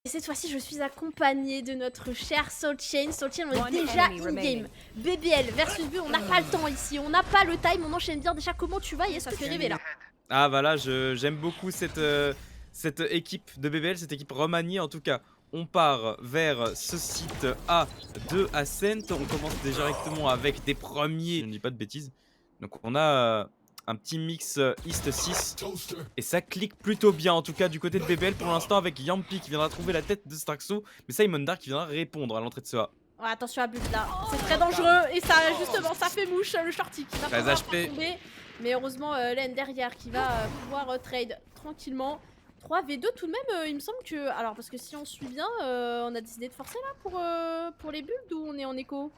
Et cette fois-ci, je suis accompagnée de notre cher Soulchain. Soulchain, on est déjà in-game. BBL versus B, on n'a pas le temps ici, on n'a pas le time, on enchaîne bien. Déjà, comment tu vas et est-ce que tu es rêvé là? Ah bah là, j'aime beaucoup cette équipe de BBL, cette équipe remaniée en tout cas. On part vers ce site A de Ascent. On commence directement avec des premiers, je ne dis pas de bêtises. Donc on a un petit mix East 6. Et ça clique plutôt bien en tout cas du côté de BBL pour l'instant avec Yampi qui viendra trouver la tête de Straxo. Mais Simon Dark qui viendra répondre à l'entrée de ce A. Ouais, attention à Bull là, c'est très dangereux et ça justement ça fait mouche le shorty qui va pouvoir tomber. Mais heureusement Len derrière qui va pouvoir trade tranquillement. 3v2 tout de même, il me semble que... Alors parce que si on suit bien, on a décidé de forcer là pour les builds ou on est en éco?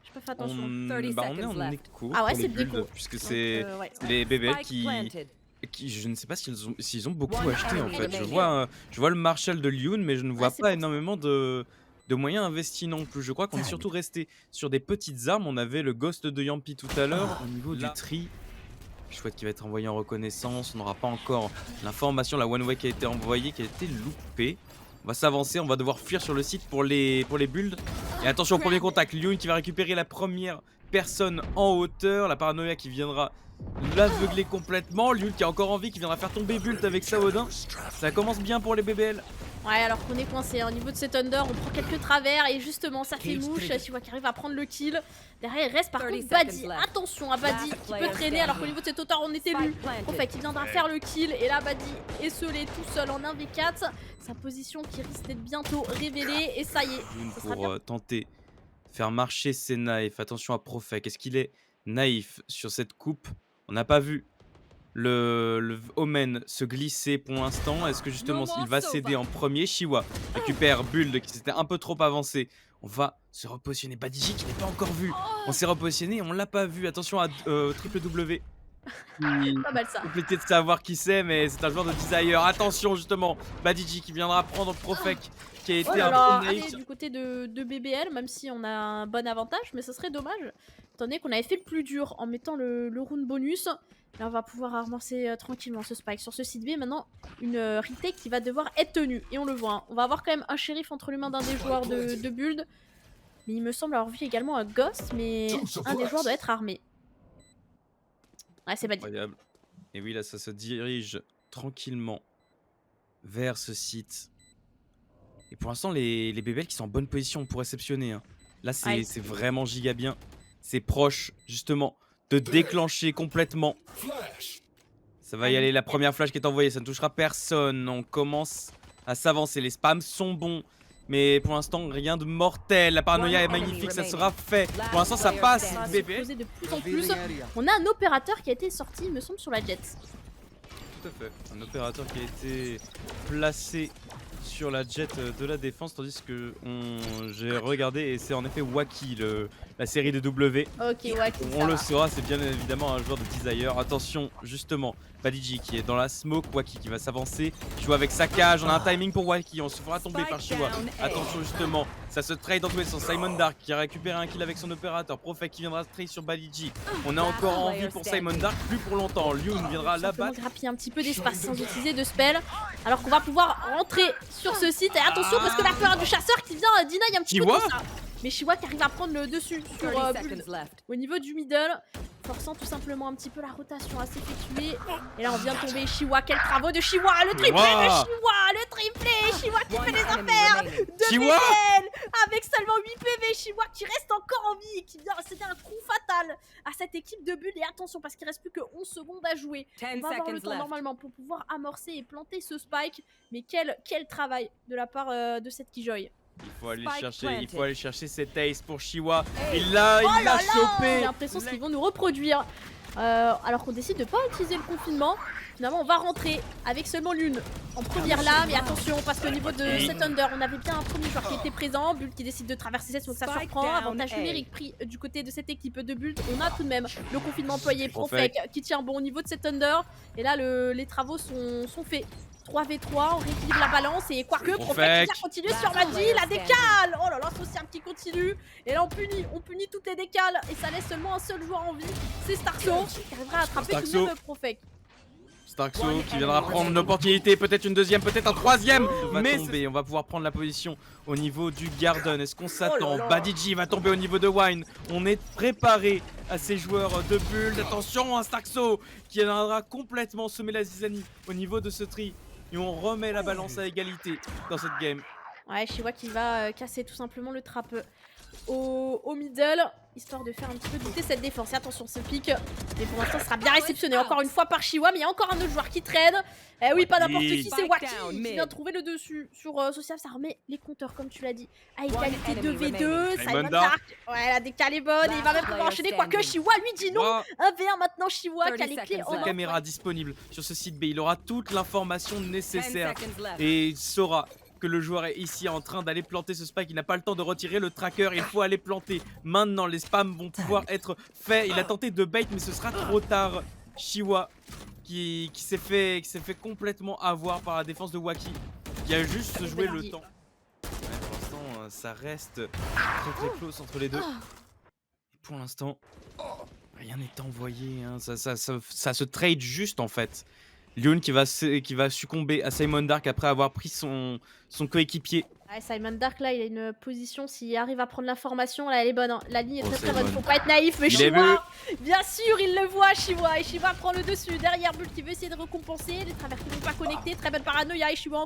J'ai pas fait attention. On est en écho ah ouais, pour les c'est builds, puisque c'est les BBL qui je ne sais pas s'ils ont beaucoup acheté en fait. Je vois le Marshall de Lyun, mais je ne vois pas énormément de moyens investis non plus. Je crois qu'on est surtout resté sur des petites armes. On avait le Ghost de Yampi tout à l'heure. Au niveau du tri, chouette qui va être envoyé en reconnaissance. On n'aura pas encore l'information, la one way qui a été envoyée, qui a été loupée. On va s'avancer, on va devoir fuir sur le site pour les builds. Et attention au premier contact, Lyun qui va récupérer la première personne en hauteur. La paranoïa qui viendra l'aveugler complètement. Lyun qui a encore envie, qui viendra faire tomber Bult avec Saodin. Ça commence bien pour les BBL. Ouais, alors qu'on est coincé au niveau de cet under, on prend quelques travers et justement ça fait mouche. Tu vois qu'il arrive à prendre le kill. Derrière il reste par contre Badi. Attention à Badi qui peut traîner alors qu'au niveau de cet hauteur on était lu. En fait il viendra faire le kill et là Badi est scellé tout seul en 1v4. Sa position qui risque d'être bientôt révélée et ça y est. Pour tenter de faire marcher ses naïfs. Attention à Profek. Est-ce qu'il est naïf sur cette coupe? On n'a pas vu le Omen se glisser pour l'instant. Est-ce que justement il va céder en premier? Shiwa récupère Buld qui s'était un peu trop avancé. On va se repositionner. Badiji qui n'est pas encore vu. On s'est repositionné et on l'a pas vu. Attention à Triple W. Pas mal ça. Compliqué de savoir qui c'est, mais c'est un joueur de Desire. Attention justement, Badiji qui viendra prendre Profek qui a été un peu naïf. Du côté de BBL, même si on a un bon avantage, mais ce serait dommage, étant donné qu'on avait fait le plus dur en mettant le round bonus. Là, on va pouvoir amorcer tranquillement ce spike sur ce site B. Maintenant, une retake qui va devoir être tenue. Et on le voit, hein. On va avoir quand même un shérif entre les mains d'un des joueurs de Build. Mais il me semble avoir vu également un Ghost, mais un des joueurs doit être armé. Ouais, c'est pas dit. Incroyable. Et oui, là, ça se dirige tranquillement vers ce site. Et pour l'instant, les BBL qui sont en bonne position pour réceptionner. Hein. Là, c'est vraiment giga bien. C'est proche, justement, de déclencher complètement. Ça va y aller, la première flash qui est envoyée, ça ne touchera personne. On commence à s'avancer, les spams sont bons. Mais pour l'instant, rien de mortel. La paranoïa est magnifique, ça sera fait. Pour l'instant, ça passe. BBL. De plus en plus. On a un opérateur qui a été sorti, il me semble, sur la jet. Tout à fait. Un opérateur qui a été placé sur la jet de la défense, tandis que j'ai regardé et c'est en effet Waki, la série de W. Ok, Waki. On le saura, c'est bien évidemment un joueur de Desire. Attention, justement, Badiji qui est dans la smoke, Waki qui va s'avancer, joue avec sa cage, on a un timing pour Waki, on se fera tomber par Shiwa. Attention justement, ça se trade dans tous les sens. Simon Dark qui a récupéré un kill avec son opérateur, Profek qui viendra trade sur Badiji. On a encore envie pour Simon Dark, plus pour longtemps. Lyun viendra là-bas. Grappiller un petit peu d'espace sans utiliser de spell, alors qu'on va pouvoir rentrer sur ce site. Et attention parce que la peur du chasseur qui vient deny un petit peu tout ça. Mais Shiwa qui arrive à prendre le dessus sur Bull. Au niveau du middle, forçant tout simplement un petit peu la rotation à s'effectuer. Et là on vient de tomber Shiwa, quel travaux de Shiwa, le triplé de Shiwa, le triplé, Shiwa qui fait les affaires de BBL avec seulement 8 PV, Shiwa qui reste encore en vie et qui vient, c'était un coup fatal à cette équipe de Bull. Et attention parce qu'il reste plus que 11 secondes à jouer. On va avoir le temps normalement pour pouvoir amorcer et planter ce spike. Mais quel travail de la part de cette Killjoy. Il faut aller chercher cet ace pour Shiwa. Il l'a chopé. J'ai l'impression qu'ils vont nous reproduire. Alors qu'on décide de pas utiliser le confinement. Finalement on va rentrer avec seulement l'une en première lame. Et attention parce qu'au niveau de cet under on avait bien un premier joueur qui était présent. Bult qui décide de traverser cette, donc ça surprend. Avantage numérique pris du côté de cette équipe de Bult. On a tout de même le confinement employé. Profek qui tient bon au niveau de cet under. Et là les travaux sont faits. 3v3, on rééquilibre la balance et quoique Profek qui continue sur Badi, la décale. Oh là là, Sociam qui continue. Et là on punit toutes les décales et ça laisse seulement un seul joueur en vie, c'est Starso qui arrivera à attraper tout de même Profek. Starkso qui viendra prendre une opportunité, peut-être une deuxième, peut-être un troisième. Mais tomber, on va pouvoir prendre la position au niveau du Garden. Est-ce qu'on s'attend? Badiji va tomber au niveau de Wine. On est préparé à ces joueurs de Build. Attention, un Starkso qui viendra complètement semer la zizanie au niveau de ce tri. Et on remet la balance à égalité dans cette game. Ouais, Shiwa qui va casser tout simplement le trap au middle, histoire de faire un petit peu douter cette défense. Et attention, ce pick, mais pour l'instant, sera bien réceptionné encore une fois par Shiwa, mais il y a encore un autre joueur qui traîne. Eh oui, pas n'importe qui, c'est Wacky qui vient trouver le dessus sur Social. Ça remet les compteurs, comme tu l'as dit, à égalité 2v2. Simon Dark, ouais, la décale est bonne et il va même pouvoir enchaîner. Quoique Shiwa lui dit non. 1v1 maintenant, Shiwa qui a les clés en main. Caméra disponible sur ce site B. Il aura toute l'information nécessaire et il saura que le joueur est ici en train d'aller planter ce spike. Il n'a pas le temps de retirer le tracker, il faut aller planter. Maintenant, les spams vont pouvoir être faits. Il a tenté de bait, mais ce sera trop tard. Shiwa qui s'est fait complètement avoir par la défense de Wacky, qui a juste joué le temps. Ouais, pour l'instant, ça reste très close entre les deux. Et pour l'instant, rien n'est envoyé. Hein. Ça se trade juste en fait. Lyon qui va succomber à Simon Dark après avoir pris son coéquipier. Ouais, Simon Dark là il a une position, s'il arrive à prendre l'information là elle est bonne, hein. La ligne est très bonne, faut pas être naïf, mais Shiwa, bien sûr il le voit Shiwa, et Shiwa prend le dessus, derrière Bull qui veut essayer de récompenser, les travers qui vont pas connecter, très bonne paranoïa et Shiwa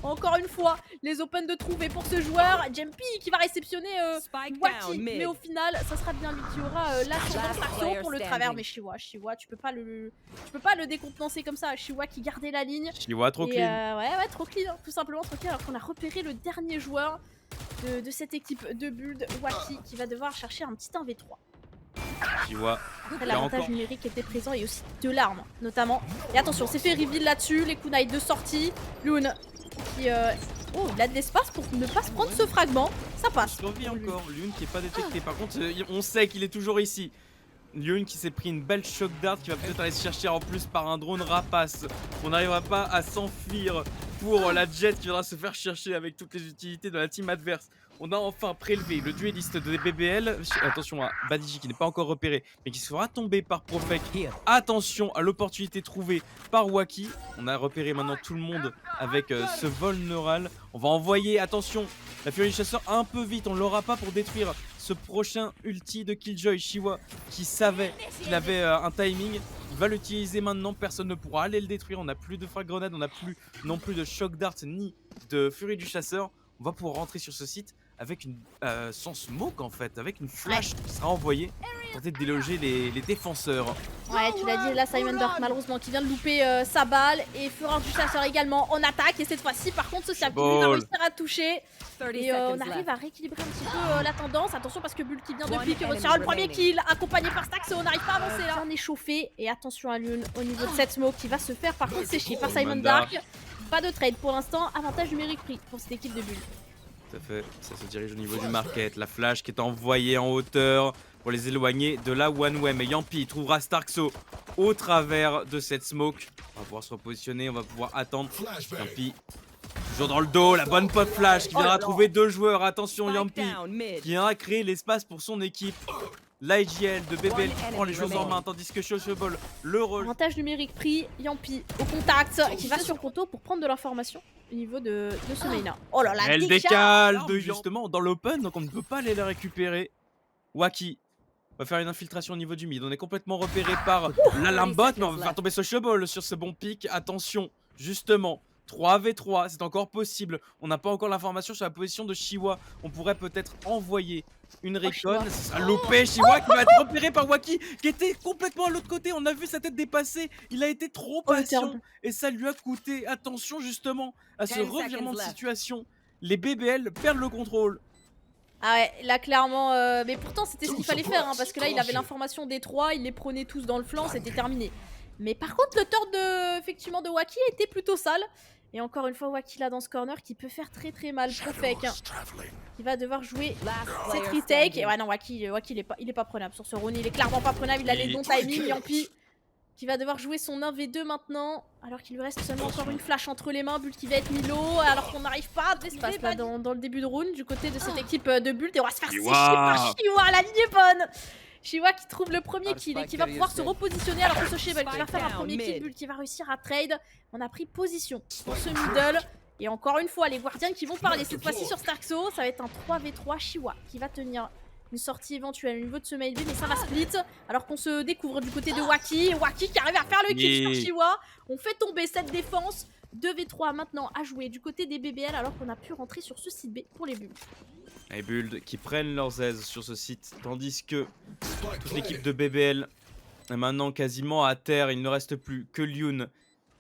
encore une fois, les open de trouver pour ce joueur, Jumpy qui va réceptionner Wacky, mais au final ça sera bien lui qui aura l'ascendant Starkso pour le travers, mais Shiwa tu peux pas le décontenancer comme ça, Shiwa qui gardait la ligne. Shiwa trop clean. Ouais trop clean, hein, tout simplement trop clean, alors qu'on a repéré le dernier joueur de cette équipe de Build, Wacky, qui va devoir chercher un petit 1v3. Shiwa. Après l'avantage numérique était présent et aussi de l'arme notamment. Et attention, c'est fait reveal là-dessus, les kunai de sortie. Loon qui oh, il a de l'espace pour ne pas se prendre ce fragment. Ça passe. Il survit encore, Loon qui est pas détecté. Par contre, on sait qu'il est toujours ici. Lyon qui s'est pris une belle choc dart qui va peut-être aller se chercher en plus par un drone rapace. On n'arrivera pas à s'enfuir pour la jet qui viendra se faire chercher avec toutes les utilités de la team adverse. On a enfin prélevé le dueliste de BBL. Attention à Badiji qui n'est pas encore repéré mais qui sera tombé par Profek. Attention à l'opportunité trouvée par Wacky. On a repéré maintenant tout le monde avec ce vol neural. On va envoyer, attention, la Fury du chasseur un peu vite. On l'aura pas pour détruire ce prochain ulti de Killjoy. Shiwa qui savait qu'il avait un timing. Il va l'utiliser maintenant, personne ne pourra aller le détruire. On n'a plus de frag grenade, on n'a plus non plus de shock dart ni de Fury du chasseur. On va pouvoir rentrer sur ce site avec une sans smoke en fait, avec une flash qui sera envoyée pour tenter de déloger les défenseurs. Ouais, tu l'as dit, là Simon Dark malheureusement qui vient de louper sa balle et Fureur du chasseur également en attaque, et cette fois-ci par contre ce Siam qui va réussir à toucher et on arrive à rééquilibrer un petit peu la tendance. Attention parce que Bull qui vient de pique retira le premier kill accompagné par Stax, on n'arrive pas à avancer là. On est chauffé et attention à Lune au niveau de cette smoke qui va se faire par contre sécher par Simon Dark. Pas de trade pour l'instant, avantage numérique pris pour cette équipe de Bull. Tout à fait, ça se dirige au niveau du market, la flash qui est envoyée en hauteur pour les éloigner de la one way. Mais Yampi trouvera Starkso au travers de cette smoke. On va pouvoir se repositionner, on va pouvoir attendre. Yampi toujours dans le dos, la bonne pop flash qui viendra trouver deux joueurs. Attention Yampi qui viendra créer l'espace pour son équipe. L'IGL de BBL qui prend les choses en main tandis que Shoshoball le rôle. Avantage numérique pris, Yampi au contact qui va sur Conto pour prendre de l'information au niveau de ce main. Oh là là, elle décale de justement dans l'open, donc on ne peut pas aller la récupérer. Wacky va faire une infiltration au niveau du mid. On est complètement repéré par la Lambot, mais on va faire tomber Shoshoball sur ce bon pic. Attention, justement. 3v3, c'est encore possible. On n'a pas encore l'information sur la position de Shiwa. On pourrait peut-être envoyer une recon. Ce sera loupé. Shiwa qui va être repéré par Wacky qui était complètement à l'autre côté. On a vu sa tête dépasser. Il a été trop patient et ça lui a coûté. Attention justement à ce revirement de situation. Les BBL perdent le contrôle. Ah ouais, là clairement, mais pourtant c'était ce qu'il fallait faire hein, parce que là il avait l'information des trois, il les prenait tous dans le flanc, c'était terminé. Mais par contre le tort effectivement de Wacky était plutôt sale. Et encore une fois Wacky là dans ce corner qui peut faire très mal. Profek hein, qui va devoir jouer cette retake. Et ouais non Wacky il est pas prenable sur ce round, il est clairement pas prenable, il a les bons timings. Yampi qui va devoir jouer son 1v2 maintenant, alors qu'il lui reste seulement encore une flash entre les mains. Bull qui va être Milo, alors qu'on n'arrive pas à l'espace là dans le début de round du côté de cette équipe de Bull. Et on va se faire sécher par Shiwa, la ligne est bonne. Shiwa qui trouve le premier kill et qui va pouvoir se repositionner alors que Sociable qui va faire un premier kill, Bull qui va réussir à trade. On a pris position pour ce middle. Et encore une fois, les Guardians qui vont parler cette fois-ci sur Starkso. Ça va être un 3v3. Shiwa qui va tenir une sortie éventuelle au niveau de ce mail B, mais ça va split. Alors qu'on se découvre du côté de Waki. Waki qui arrive à faire le kill sur Shiwa. On fait tomber cette défense. 2v3 maintenant à jouer du côté des BBL alors qu'on a pu rentrer sur ce site B pour les Bulls. Les Bulls qui prennent leurs aises sur ce site, tandis que toute l'équipe de BBL est maintenant quasiment à terre. Il ne reste plus que Lyun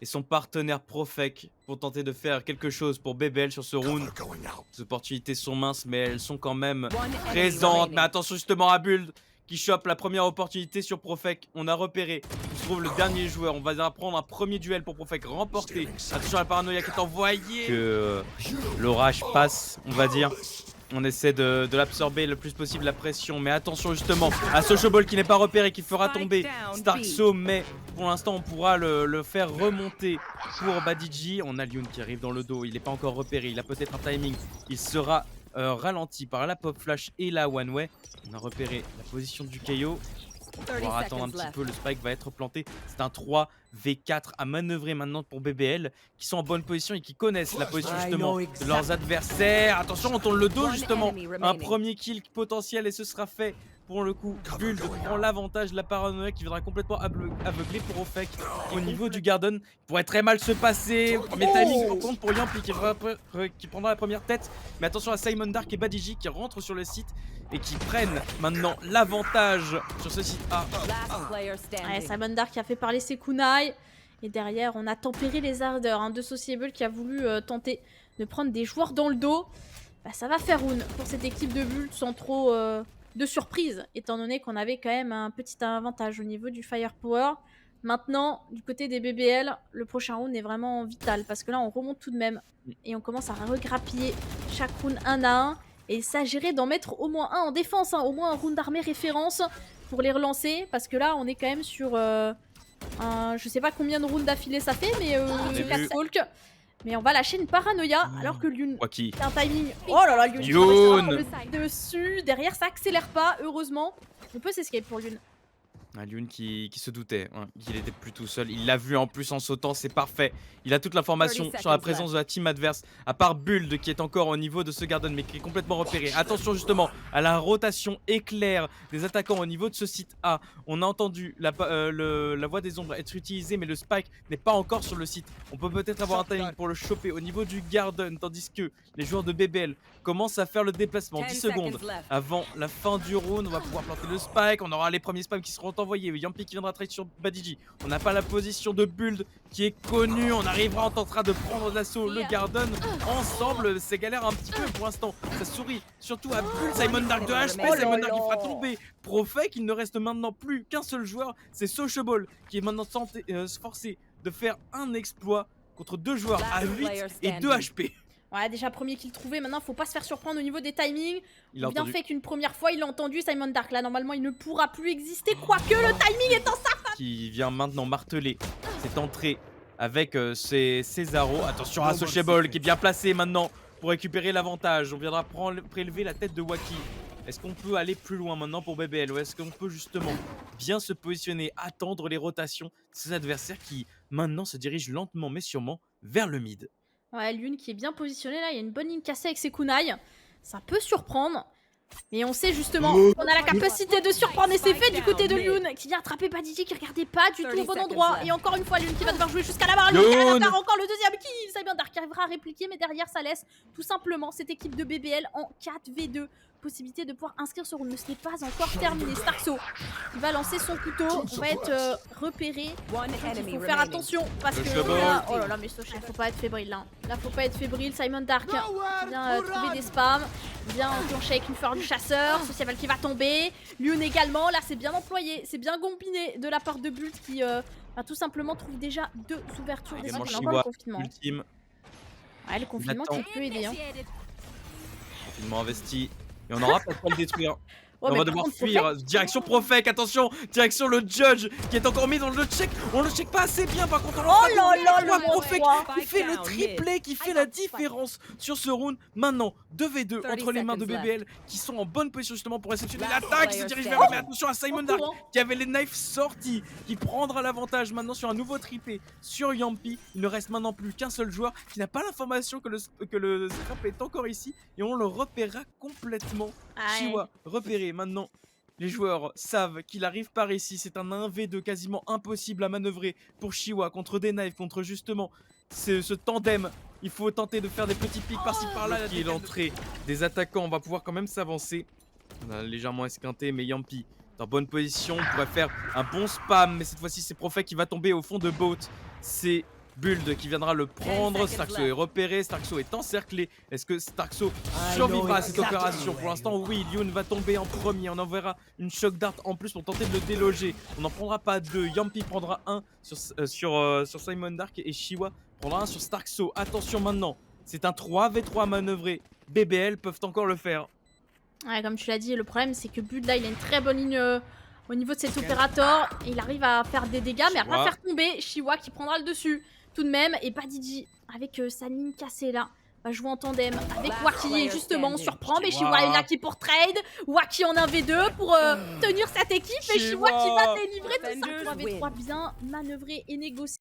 et son partenaire Profec pour tenter de faire quelque chose pour BBL sur ce round. Les opportunités sont minces, mais elles sont quand même présentes. Mais attention justement à Bull qui chope la première opportunité sur Profec. On a repéré, il se trouve le dernier joueur. On va prendre un premier duel pour Profec remporté. Attention à la paranoïa qui est envoyée. Que l'orage passe, on va dire. On essaie de l'absorber le plus possible la pression. Mais attention justement à Sociable qui n'est pas repéré, qui fera tomber Starkso. Mais pour l'instant on pourra le faire remonter pour Badiji. On a Lyun qui arrive dans le dos, il n'est pas encore repéré. Il a peut-être un timing, il sera ralenti par la pop flash et la one way. On a repéré la position du KO. On va attendre un petit peu, le spike va être planté. C'est un 3v4 à manœuvrer maintenant pour BBL qui sont en bonne position et qui connaissent la position justement de leurs adversaires. Attention, on tourne le dos justement. Un premier kill potentiel et ce sera fait. Pour le coup, Bull prend l'avantage de la paranoïa qui viendra complètement aveugler pour Profec. Au niveau du Garden, il pourrait très mal se passer. Premier timing par contre pour Yampi qui prendra la première tête. Mais attention à Simon Dark et Badiji qui rentrent sur le site et qui prennent maintenant l'avantage sur ce site A. Ouais, Simon Dark qui a fait parler ses kunai. Et derrière, on a tempéré les ardeurs de Sociable qui a voulu tenter de prendre des joueurs dans le dos. Bah, ça va faire round pour cette équipe de Bull sans trop de surprise, étant donné qu'on avait quand même un petit avantage au niveau du firepower. Maintenant, du côté des BBL, le prochain round est vraiment vital parce que là, on remonte tout de même et on commence à regrappiller chaque round un à un. Et il s'agirait d'en mettre au moins un en défense, au moins un round d'armée référence pour les relancer parce que là, on est quand même sur je sais pas combien de rounds d'affilée ça fait, mais 4 talks. Mais on va lâcher une paranoïa alors que Lyun, c'est un timing. Oh là là, Lyun dessus. Derrière, ça accélère pas, heureusement. On peut s'escape pour Lyun. Lyun qui se doutait qu'il était plus tout seul. Il l'a vu en plus en sautant, c'est parfait. Il a toute l'information sur la présence de la team adverse. À part Bull qui est encore au niveau de ce Garden mais qui est complètement repéré. Attention justement à la rotation éclair des attaquants au niveau de ce site A. On a entendu la voix des ombres être utilisée mais le spike n'est pas encore sur le site. On peut peut-être avoir un timing pour le choper au niveau du Garden tandis que les joueurs de BBL commencent à faire le déplacement. 10 secondes avant la fin du round. On va pouvoir planter le spike. On aura les premiers spams qui seront envoyés. Yampi qui viendra trade sur Badiji. On n'a pas la position de Bull qui est connue. On arrivera, on tentera de prendre d'assaut le Garden ensemble. C'est galère un petit peu pour l'instant. Ça sourit surtout à Bull. Simon Dark de HP. Simon Dark qui fera tomber Profec. Il ne reste maintenant plus qu'un seul joueur. C'est Sociable qui est maintenant forcé de faire un exploit contre deux joueurs à 8 et 2 HP. Ouais, déjà premier kill trouvé, maintenant faut pas se faire surprendre au niveau des timings. Bien fait qu'une première fois il l'a entendu, Simon Dark. Là normalement il ne pourra plus exister, quoique le timing est en sa faveur. Qui vient maintenant marteler cette entrée avec ses Cesaro. Attention à Sociable qui est bien placé maintenant pour récupérer l'avantage. On viendra prélever la tête de Waki. Est-ce qu'on peut aller plus loin maintenant pour BBL ou est-ce qu'on peut justement bien se positionner, attendre les rotations de ses adversaires qui maintenant se dirigent lentement mais sûrement vers le mid. Ouais, Lyun qui est bien positionné là, il y a une bonne ligne cassée avec ses kunai. Ça peut surprendre. Mais on sait justement qu'on a la capacité de surprendre et c'est fait du côté de Lyun qui vient attraper Badiji qui regardait pas du tout au bon endroit. Et encore une fois Lyun qui va devoir jouer jusqu'à la barre. Lyun qui a encore le deuxième kill. Simon Dark qui arrivera à répliquer mais derrière ça laisse tout simplement cette équipe de BBL en 4v2. Possibilité de pouvoir inscrire ce round, mais ce n'est pas encore terminé. Starkso, il va lancer son couteau, on va être repéré. Il faut faire attention parce que là, oh là là, mais il faut pas être fébrile là. Là, faut pas être fébrile. Simon Dark vient trouver des spams, vient enclencher avec une fleur du chasseur. Sociable qui va tomber. Lyun également, là c'est bien employé, c'est bien combiné de la part de Bull qui tout simplement trouve déjà 2 ouvertures. On a encore le confinement. Ultime. Ouais, le confinement qui peut aider. Confinement investi. Et on n'aura pas le temps de le détruire. Ouais, on mais va par devoir contre, fuir. Direction Profec, attention. Direction le Judge qui est encore mis dans le check. On le check pas assez bien par contre. Oh là là, le Profec froid. qui fait le triplé, qui fait la différence sur ce round. Maintenant, 2v2 entre les mains de BBL qui sont en bonne position justement pour réceptionner l'attaque. Qui se dirige vers eux. Mais attention à Simon Dark qui avait les knives sortis, qui prendra l'avantage maintenant sur un nouveau triplé sur Yampi. Il ne reste maintenant plus qu'un seul joueur qui n'a pas l'information que le scrap est encore ici et on le repérera complètement. Chiwa repéré maintenant. Les joueurs savent qu'il arrive par ici. C'est un 1v2 quasiment impossible à manœuvrer pour Chiwa contre des knives, contre justement ce tandem. Il faut tenter de faire des petits pics par-ci par-là. Qui est l'entrée des attaquants. On va pouvoir quand même s'avancer. On a légèrement esquinté, mais Yampi en bonne position. On pourrait faire un bon spam, mais cette fois-ci c'est Profec qui va tomber au fond de boat. C'est Buld qui viendra le prendre. Starkso est repéré, Starkso est encerclé. Est-ce que Starkso survivra à cette opération? Pour l'instant oui, Lyun va tomber en premier. On enverra une shock dart en plus pour tenter de le déloger. On n'en prendra pas deux. Yampi prendra un sur Simon Dark et Chiwa prendra un sur Starkso. Attention maintenant, c'est un 3v3 manœuvré. BBL peuvent encore le faire. Ouais, comme tu l'as dit, le problème c'est que Bud là il a une très bonne ligne au niveau de cet opérateur. Il arrive à faire des dégâts mais à pas faire tomber Chiwa qui prendra le dessus tout de même. Et Badidji avec sa ligne cassée là va jouer en tandem avec Waki et justement on surprend. Mais Chiwa est là qui pour trade. Waki en 1v2 pour tenir cette équipe et Chiwa qui va délivrer tout ça. 3v3 bien manœuvré et négocié.